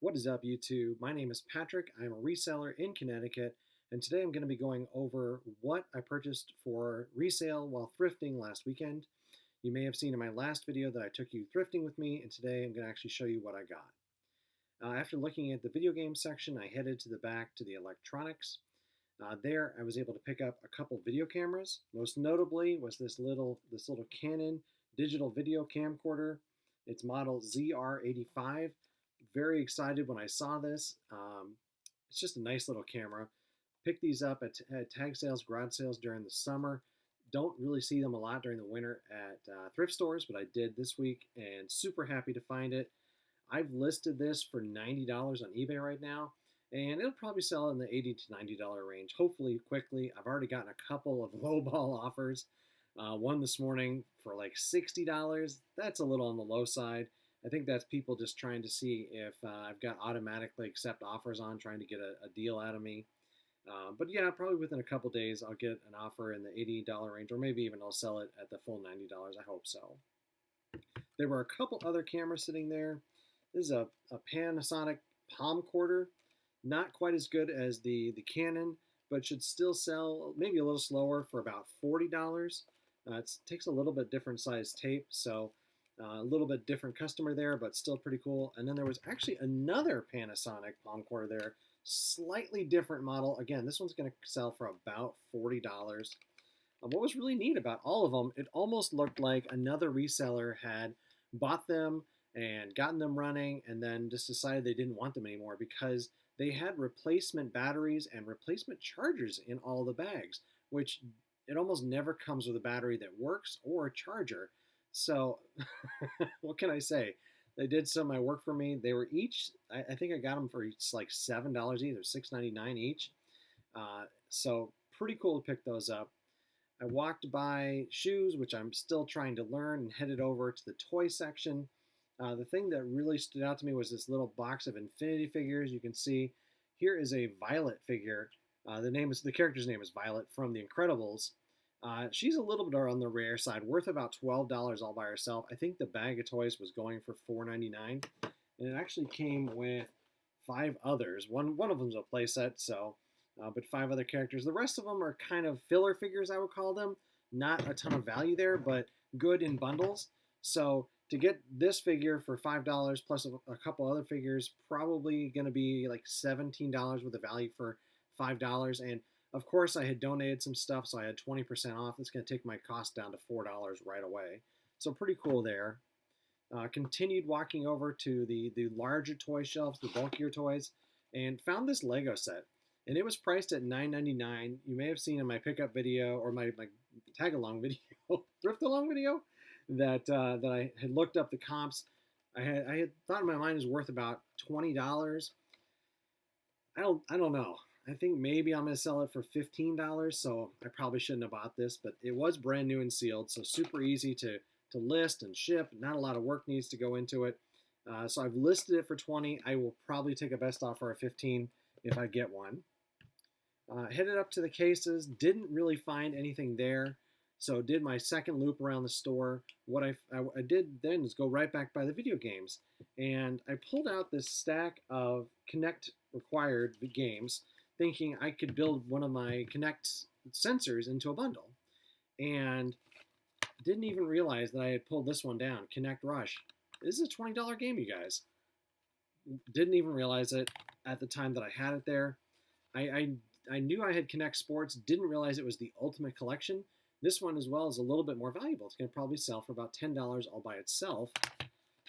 What is up, YouTube? My name is Patrick. I'm a reseller in Connecticut, and today I'm going to be going over what I purchased for resale while thrifting last weekend. You may have seen in my last video that I took you thrifting with me, and today I'm going to actually show you what I got. After looking at the video game section, I headed to the back to the electronics. There, I was able to pick up a couple video cameras. Most notably was this little Canon digital video camcorder. It's model ZR85. Very excited when I saw this. It's just a nice little camera. Picked these up at tag sales, garage sales during the summer. Don't really see them a lot during the winter at thrift stores, but I did this week and super happy to find it. I've listed this for $90 on eBay right now, and it'll probably sell in the $80 to $90 range, hopefully quickly. I've already gotten a couple of lowball offers. One this morning for like $60. That's a little on the low side. I think that's people just trying to see if I've got automatically accept offers on, trying to get a deal out of me. But yeah, probably within a couple days, I'll get an offer in the $80 range, or maybe even I'll sell it at the full $90. I hope so. There were a couple other cameras sitting there. This is a Panasonic palm quarter. Not quite as good as the Canon, but should still sell maybe a little slower for about $40. It takes a little bit different size tape, so a little bit different customer there, but still pretty cool. And then there was actually another Panasonic palm quarter there, slightly different model. Again, this one's going to sell for about $40. What was really neat about all of them, it almost looked like another reseller had bought them and gotten them running and then just decided they didn't want them anymore because they had replacement batteries and replacement chargers in all the bags, which it almost never comes with a battery that works or a charger. So what can I say? They did some of my work for me. They were each, I think I got them for each like $7 each, or $6.99 each. So pretty cool to pick those up. I walked by shoes, which I'm still trying to learn, and headed over to the toy section. The thing that really stood out to me was this little box of Infinity figures. You can see here is a Violet figure. The character's name is Violet from The Incredibles. She's a little bit on the rare side, worth about $12 all by herself. I think the bag of toys was going for $4.99, and it actually came with 5 others. One of them's a playset, so but 5 other characters. The rest of them are kind of filler figures, I would call them. Not a ton of value there, but good in bundles. So to get this figure for $5 plus a couple other figures, probably going to be like $17 with a value for $5. And of course, I had donated some stuff, so I had 20% off. It's going to take my cost down to $4 right away. So pretty cool there. Continued walking over to the larger toy shelves, the bulkier toys, and found this Lego set. And it was priced at $9.99. You may have seen in my pickup video or my tag-along video, thrift-along video, that I had looked up the comps. I had thought in my mind it was worth about $20. I don't know. I think maybe I'm going to sell it for $15, so I probably shouldn't have bought this, but it was brand new and sealed, so super easy to list and ship. Not a lot of work needs to go into it. So I've listed it for $20. I will probably take a best offer of $15 if I get one. Headed up to the cases, didn't really find anything there, so did my second loop around the store. What I did then is go right back by the video games, and I pulled out this stack of Kinect required games, thinking I could build one of my Kinect sensors into a bundle, and didn't even realize that I had pulled this one down, Kinect Rush. This is a $20 game, you guys. Didn't even realize it at the time that I had it there. I knew I had Kinect Sports, didn't realize it was the Ultimate Collection. This one as well is a little bit more valuable. It's going to probably sell for about $10 all by itself.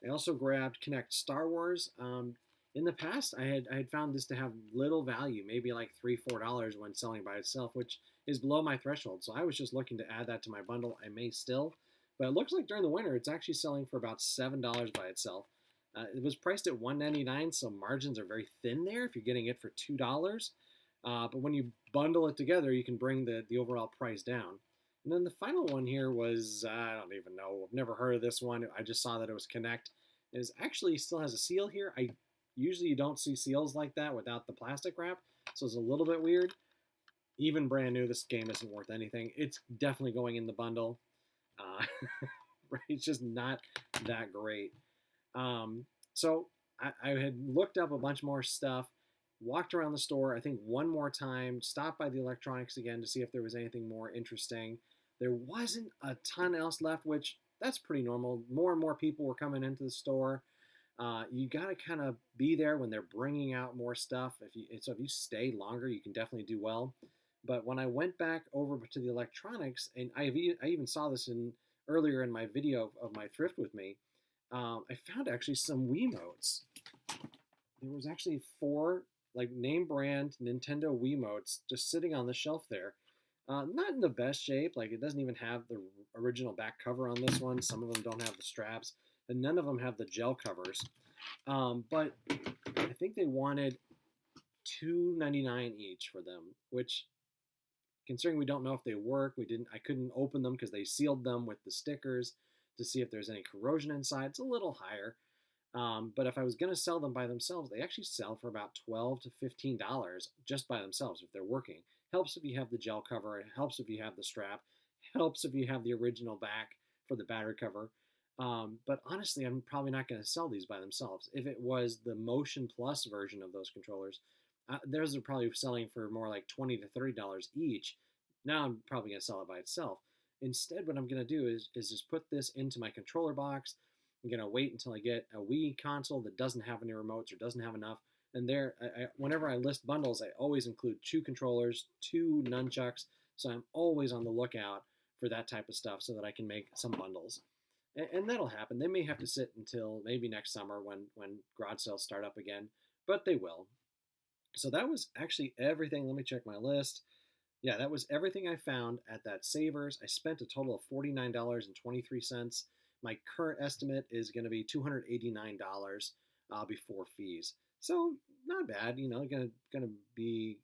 I also grabbed Kinect Star Wars. In the past, I had found this to have little value, maybe like $3, $4 when selling by itself, which is below my threshold. So I was just looking to add that to my bundle. I may still, but it looks like during the winter, it's actually selling for about $7 by itself. It was priced at $1.99, so margins are very thin there if you're getting it for $2. But when you bundle it together, you can bring the overall price down. And then the final one here was, I don't even know, I've never heard of this one. I just saw that it was Kinect. It actually still has a seal here. Usually you don't see seals like that without the plastic wrap, so it's a little bit weird. Even brand new, this game isn't worth anything. It's definitely going in the bundle. Right? It's just not that great. So I had looked up a bunch more stuff, walked around the store, I think one more time, stopped by the electronics again to see if there was anything more interesting. There wasn't a ton else left, which that's pretty normal. More and more people were coming into the store. You got to kind of be there when they're bringing out more stuff. If you stay longer, you can definitely do well. But when I went back over to the electronics, and I even saw this in earlier in my video of my thrift with me, I found actually some Wiimotes. There was actually four like name brand Nintendo Wiimotes just sitting on the shelf there. Not in the best shape. Like it doesn't even have the original back cover on this one. Some of them don't have the straps, and none of them have the gel covers. But I think they wanted $2.99 each for them, which, considering we don't know if they work, I couldn't open them because they sealed them with the stickers to see if there's any corrosion inside. It's a little higher. But if I was going to sell them by themselves, they actually sell for about $12 to $15 just by themselves if they're working. Helps if you have the gel cover. It helps if you have the strap. Helps if you have the original back for the battery cover. But honestly, I'm probably not going to sell these by themselves. If it was the Motion Plus version of those controllers, theirs are probably selling for more like $20 to $30 each. Now I'm probably going to sell it by itself. Instead, what I'm going to do is just put this into my controller box. I'm going to wait until I get a Wii console that doesn't have any remotes or doesn't have enough. And whenever I list bundles, I always include 2 controllers, 2 nunchucks. So I'm always on the lookout for that type of stuff so that I can make some bundles. And that'll happen. They may have to sit until maybe next summer when garage sales start up again, but they will. So that was actually everything. Let me check my list. Yeah, that was everything I found at that Savers. I spent a total of $49.23. My current estimate is going to be $289 before fees. So not bad, gonna be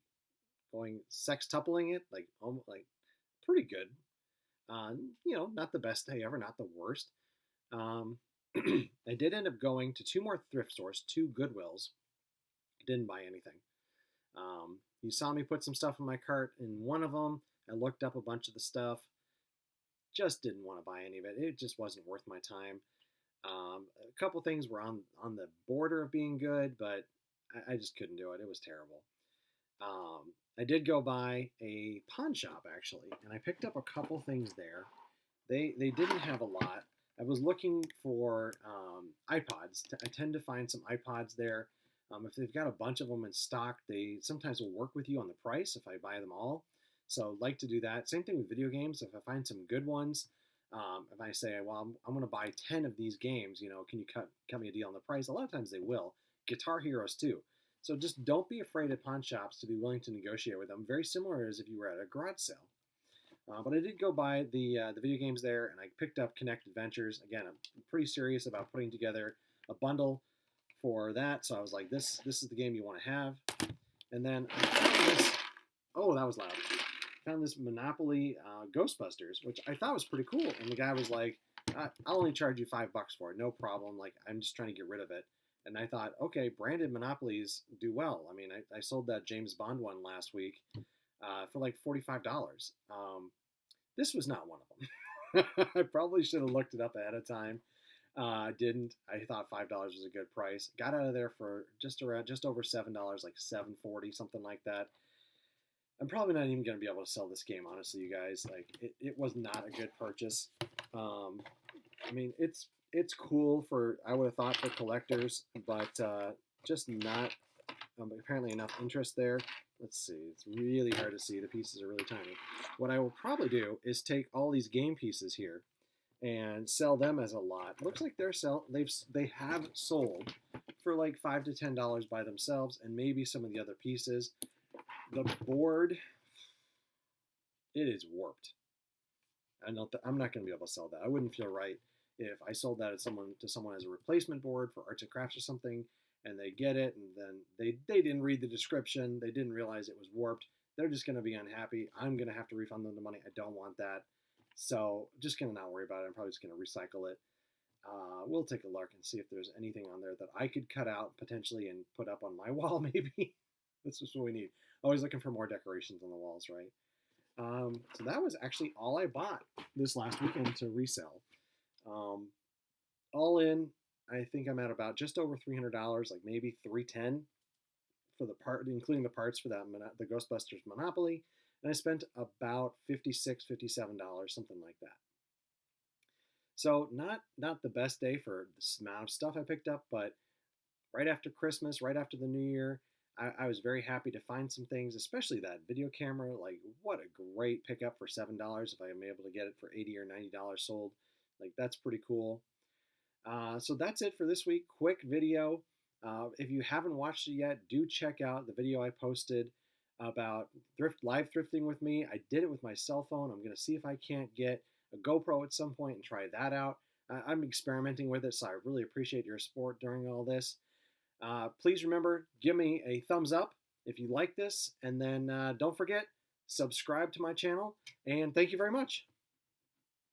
going sextupling it, like almost like pretty good. Not the best day ever, not the worst. Um, I did end up going to 2 more thrift stores, 2 Goodwills. Didn't buy anything. You saw me put some stuff in my cart in one of them. I looked up a bunch of the stuff. Just didn't want to buy any of it. It just wasn't worth my time. A couple things were on the border of being good, but I just couldn't do it. It was terrible. I did go by a pawn shop actually, and I picked up a couple things there. They didn't have a lot. I was looking for iPods. I tend to find some iPods there. If they've got a bunch of them in stock, they sometimes will work with you on the price if I buy them all. So like to do that. Same thing with video games. If I find some good ones, if I say, well, I'm going to buy 10 of these games, can you cut me a deal on the price? A lot of times they will. Guitar Heroes too. So just don't be afraid at pawn shops to be willing to negotiate with them. Very similar as if you were at a garage sale. But I did go buy the video games there, and I picked up Connect Adventures. Again, I'm pretty serious about putting together a bundle for that. So I was like, this is the game you want to have. And then I found this. Oh, that was loud. I found this Monopoly Ghostbusters, which I thought was pretty cool. And the guy was like, I'll only charge you $5 for it, no problem. Like, I'm just trying to get rid of it. And I thought, okay, branded Monopolies do well. I mean, I sold that James Bond one last week for like $45. This was not one of them. I probably should have looked it up ahead of time. I didn't. I thought $5 was a good price. Got out of there for just over $7, like $7.40, something like that. I'm probably not even going to be able to sell this game, honestly, you guys. Like, it was not a good purchase. I mean, it's cool for, I would have thought, for collectors, but just not apparently enough interest there. Let's see. It's really hard to see. The pieces are really tiny. What I will probably do is take all these game pieces here and sell them as a lot. Looks like they have sold for like $5 to $10 by themselves, and maybe some of the other pieces. The board, it is warped. I'm not going to be able to sell that. I wouldn't feel right if I sold that to someone as a replacement board for arts and crafts or something, and they get it, and then they didn't read the description, they didn't realize it was warped. They're just going to be unhappy. I'm going to have to refund them the money. I don't want that. So just going to not worry about it. I'm probably just going to recycle it. We'll take a look and see if there's anything on there that I could cut out potentially and put up on my wall maybe. That's just what we need. Always looking for more decorations on the walls, right? So that was actually all I bought this last weekend to resell. All in, I think I'm at about just over $300, like maybe 310 for the part, including the parts for that the Ghostbusters Monopoly, and I spent about $56, $57, something like that. So not the best day for the amount of stuff I picked up, but right after Christmas, right after the New Year, I was very happy to find some things, especially that video camera. Like, what a great pickup for $7 if I am able to get it for $80 or $90 sold. Like, that's pretty cool. So that's it for this week. Quick video. If you haven't watched it yet, do check out the video I posted about live thrifting with me. I did it with my cell phone. I'm going to see if I can't get a GoPro at some point and try that out. I'm experimenting with it, so I really appreciate your support during all this. Please remember, give me a thumbs up if you like this, and then don't forget, subscribe to my channel, and thank you very much.